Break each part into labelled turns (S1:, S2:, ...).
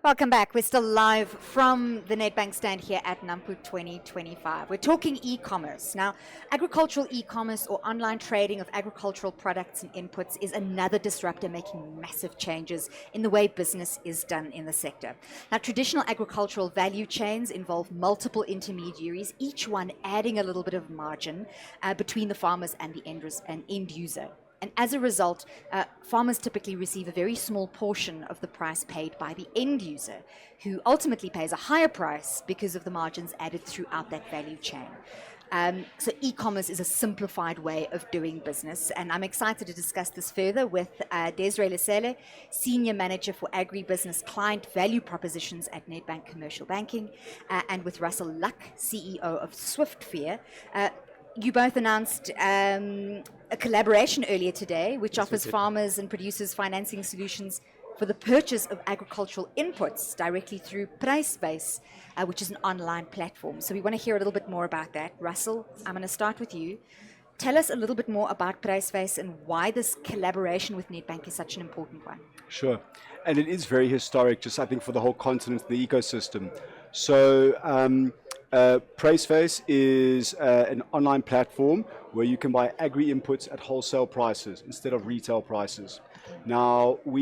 S1: Welcome back. We're still live from the Nedbank stand here at Nampo 2025. We're talking e-commerce. Now, agricultural e-commerce or online trading of agricultural products and inputs is another disruptor making massive changes in the way business is done in the sector. Now, traditional agricultural value chains involve multiple intermediaries, each one adding a little bit of margin between the farmers and the end user. And as a result, farmers typically receive a very small portion of the price paid by the end user, who ultimately pays a higher price because of the margins added throughout that value chain. So e-commerce is a simplified way of doing business, and I'm excited to discuss this further with Desiree Lesele, Senior Manager for Agribusiness Client Value Propositions at Nedbank Commercial Banking, and with Russell Luck, CEO of SwiftVEE. You both announced a collaboration earlier today, which offers farmers and producers financing solutions for the purchase of agricultural inputs directly through PrysWys, which is an online platform. So we want to hear a little bit more about that. Russell, I'm going to start with you. Tell us a little bit more about PrysWys and why this collaboration with Nedbank is such an important one.
S2: Sure. And it is very historic, just I think, for the whole continent, the ecosystem. So PrysWys is an online platform where you can buy agri-inputs at wholesale prices instead of retail prices. Now, I'm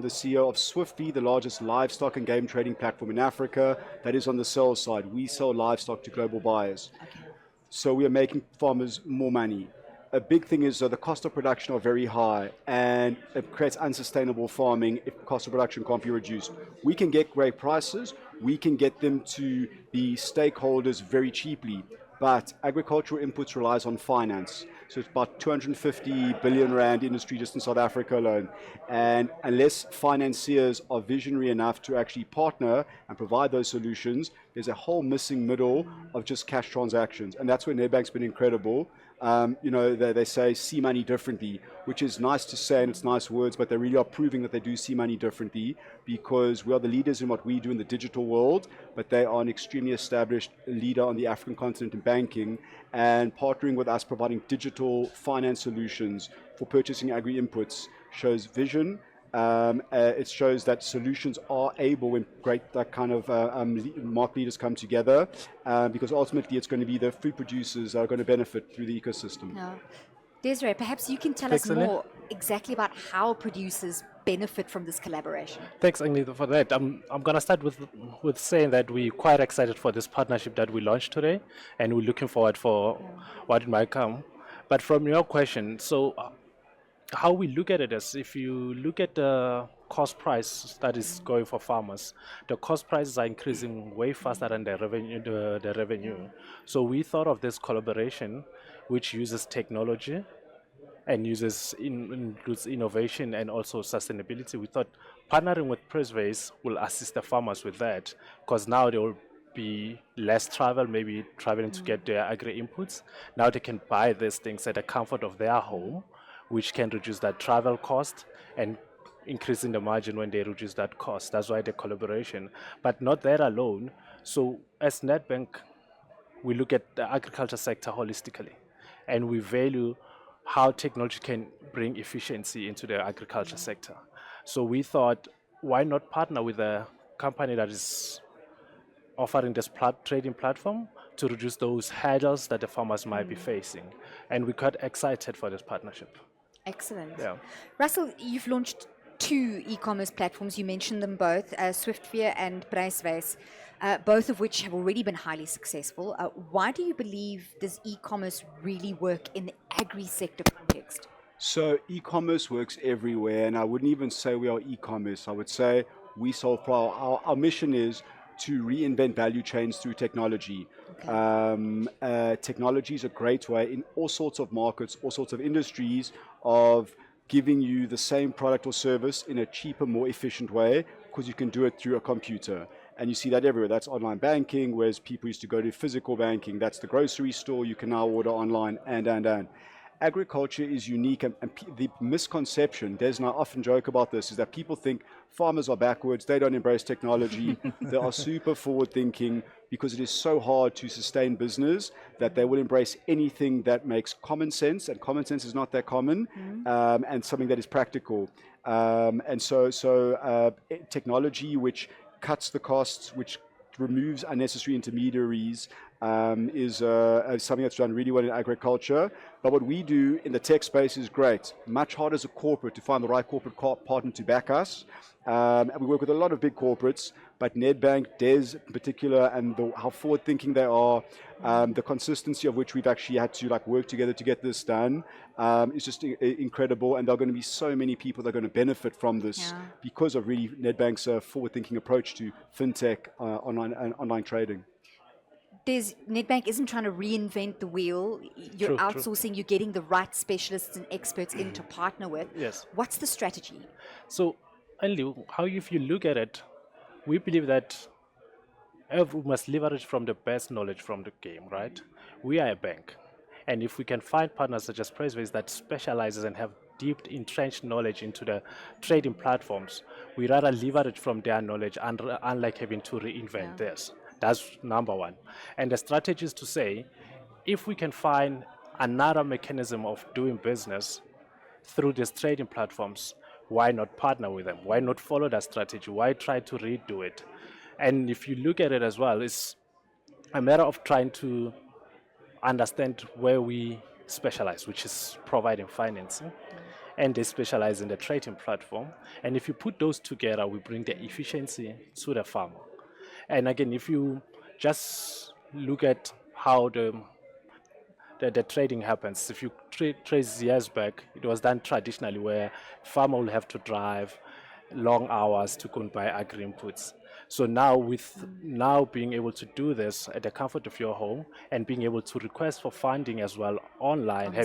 S2: the CEO of SwiftVEE, the largest livestock and game trading platform in Africa. That is on the sales side. We sell livestock to global buyers. Okay. So we are making farmers more money. A big thing is the cost of production are very high, and it creates unsustainable farming if cost of production can't be reduced. We can get great prices, we can get them to the stakeholders very cheaply, but agricultural inputs relies on finance. So it's about 250 billion rand industry just in South Africa alone. And unless financiers are visionary enough to actually partner and provide those solutions, there's a whole missing middle of just cash transactions. And that's where Nedbank's been incredible. They say see money differently, which is nice to say and it's nice words, but they really are proving that they do see money differently because we are the leaders in what we do in the digital world, but they are an extremely established leader on the African continent in banking, and partnering with us providing digital finance solutions for purchasing agri-inputs shows vision. It shows that solutions are able when great market leaders come together, because ultimately it's going to be the food producers that are going to benefit through the ecosystem.
S1: Yeah. Desiree, perhaps you can tell us more exactly about how producers benefit from this collaboration.
S3: Thanks, Anita, for that. I'm going to start with saying that we're quite excited for this partnership that we launched today, and we're looking forward for what might come. But from your question, so how we look at it is, if you look at the cost price that is going for farmers, the cost prices are increasing way faster than the revenue. So we thought of this collaboration, which uses technology and includes innovation and also sustainability. We thought partnering with PrysWys will assist the farmers with that, because now there will be less travel, maybe traveling to get their agri inputs. Now they can buy these things at the comfort of their home, which can reduce that travel cost and increasing the margin when they reduce that cost. That's why the collaboration. But not that alone. So as Nedbank, we look at the agriculture sector holistically, and we value how technology can bring efficiency into the agriculture sector. So we thought, why not partner with a company that is offering this trading platform to reduce those hurdles that the farmers might be facing. And we're quite excited for this partnership.
S1: Excellent.
S3: Yeah.
S1: Russell, you've launched 2 e-commerce platforms. You mentioned them both, SwiftVEE and PrysWys, both of which have already been highly successful. Why do you believe does e-commerce really work in the agri-sector context?
S2: So e-commerce works everywhere, and I wouldn't even say we are e-commerce. I would say we solve problems. Our mission is to reinvent value chains through technology. Okay. Technology is a great way in all sorts of markets, all sorts of industries, of giving you the same product or service in a cheaper, more efficient way, because you can do it through a computer. And you see that everywhere. That's online banking, whereas people used to go to physical banking. That's the grocery store. You can now order online, and. agriculture is unique, and the misconception, Des and I often joke about this, is that people think farmers are backwards, they don't embrace technology, they are super forward thinking, because it is so hard to sustain business that they will embrace anything that makes common sense, and common sense is not that common, and something that is practical. And so technology which cuts the costs, which removes unnecessary intermediaries, is something that's done really well in agriculture. But what we do in the tech space is great. Much harder as a corporate to find the right corporate partner to back us. And we work with a lot of big corporates, but Nedbank, Des in particular, and how forward-thinking they are, the consistency of which we've actually had to work together to get this done, is just incredible. And there are going to be so many people that are going to benefit from this because of really Nedbank's forward-thinking approach to fintech, online trading.
S1: Nedbank isn't trying to reinvent the wheel. You're outsourcing, you're getting the right specialists and experts in to partner with.
S3: Yes.
S1: What's the strategy?
S3: So, Andy, if you look at it, we believe that we must leverage from the best knowledge from the game, right? We are a bank. And if we can find partners such as PrysWys that specializes and have deep entrenched knowledge into the trading platforms, we rather leverage from their knowledge, unlike having to reinvent theirs. That's number one. And the strategy is to say, if we can find another mechanism of doing business through these trading platforms, why not partner with them? Why not follow that strategy? Why try to redo it? And if you look at it as well, it's a matter of trying to understand where we specialize, which is providing financing. And they specialize in the trading platform. And if you put those together, we bring the efficiency to the farmer. And again, if you just look at how the trading happens, if you trace years back, it was done traditionally where farmer will have to drive long hours to go and buy agri inputs. So now with being able to do this at the comfort of your home and being able to request for funding as well online,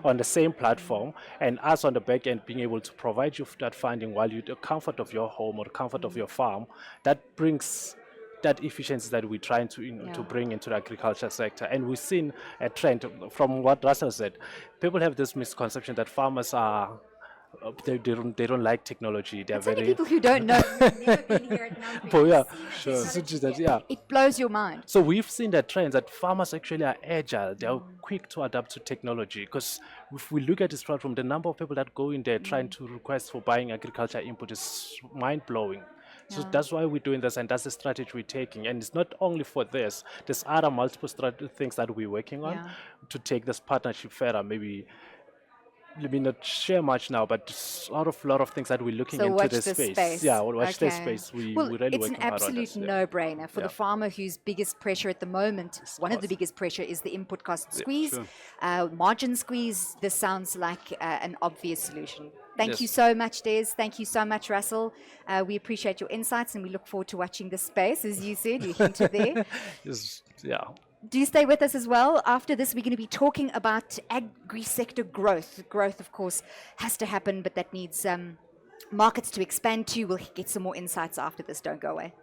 S3: on the same platform, and us on the back end being able to provide you that funding while you're at the comfort of your home or the comfort of your farm, that brings that efficiency that we're trying to bring into the agriculture sector. And we've seen a trend from what Russell said. People have this misconception that farmers are they don't like technology. They're very
S1: people who don't know, who've never been here at Nampo. It blows your mind.
S3: So we've seen that trend that farmers actually are agile. They are quick to adapt to technology. Because if we look at this platform, the number of people that go in there trying to request for buying agriculture input is mind-blowing. So that's why we're doing this, and that's the strategy we're taking. And it's not only for this. There's other multiple things that we're working on to take this partnership further. Maybe let me not share much now, but a lot of things that we're looking into this space. Yeah, watch this space. We're really working hard on this.
S1: It's an absolute no-brainer for the farmer whose biggest pressure at the moment, one of the biggest pressure is the input cost squeeze, margin squeeze. This sounds like an obvious solution. Thank you so much, Des. Thank you so much, Russell. We appreciate your insights, and we look forward to watching this space. As you said, you hinted there. Do stay with us as well. After this, we're going to be talking about agri-sector growth. Growth, of course, has to happen, but that needs markets to expand to. We'll get some more insights after this. Don't go away.